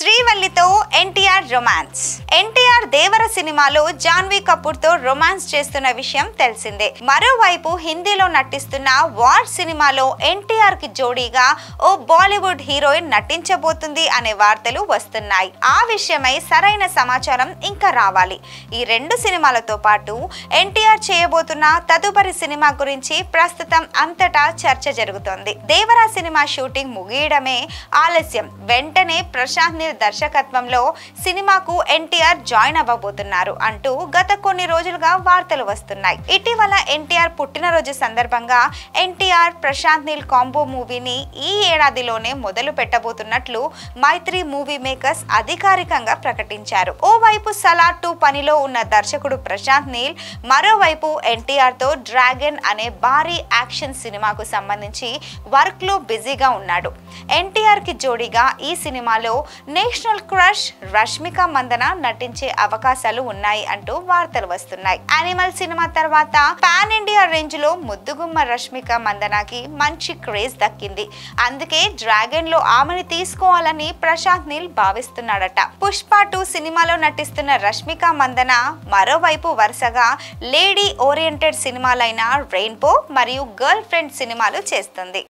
శ్రీవల్లితో NTR romance. NTR దేవర సినిమాలో జాన్వీ కపూర్ తో romance చేస్తున్న విషయం తెలిసిందే. మరోవైపు హిందీలో నటిస్తున్న వార్ సినిమాలో ఎన్టీఆర్ కి జోడీగా ఓ బాలీవుడ్ హీరోయిన్ నటించబోతుంది అనే వార్తలు వస్తున్నాయి. ఆ విషయమై సరైన సమాచారం ఇంకా రావాలి. ఈ రెండు సినిమాలతో పాటు ఎన్టీఆర్ చేయబోతున్న తదుపరి సినిమా గురించి ప్రస్తుతం అంతటా చర్చ జరుగుతోంది. దేవర సినిమా షూటింగ్ ముగియడమే ఆలస్యం. వెంటనే ప్రశాంత్ నీల్ దర్శకత్వంలో సినిమాకు ఎన్టీఆర్ జాయిన్ అవ్వబోతున్నారు అంటూ గత కొన్ని రోజులుగా వార్తలు వస్తున్నాయి. ఇటీవల ఎన్టీఆర్ పుట్టినరోజు సందర్భంగా ఎన్టీఆర్ ప్రశాంత్ నీల్ కాంబో మూవీని ఈ ఏడాదిలోనే మొదలు పెట్టబోతున్నట్లు మైత్రి మూవీ మేకర్స్ అధికారికంగా ప్రకటించారు. ఓవైపు సలార్ 2 పనిలో ఉన్న దర్శకుడు ప్రశాంత్ నీల్, మరోవైపు ఎన్టీఆర్ తో డ్రాగన్ అనే భారీ యాక్షన్ సినిమాకు సంబంధించి వర్క్ లో బిజీగా ఉన్నాడు. ఎన్టీఆర్ కి జోడీగా ఈ సినిమాలో నేషనల్ క్రష్ రష్మిక మందన నటించే అవకాశాలు ఉన్నాయి అంటూ వార్తలు వస్తున్నాయి. యానిమల్ సినిమా తర్వాత పాన్ ఇండియా రేంజ్ లో ముద్దుగుమ్మ రష్మిక మందనకి మంచి క్రేజ్ దక్కింది. అందుకే డ్రాగన్ లో ఆమెను తీసుకోవాలని ప్రశాంత్ నీల్ భావిస్తున్నాడట. పుష్ప 2 సినిమాలో నటిస్తున్న రష్మిక మందన మరోవైపు వరుసగా లేడీ ఓరియంటెడ్ సినిమాలైన రెయిన్బో మరియు గర్ల్ ఫ్రెండ్ సినిమాలు చేస్తుంది.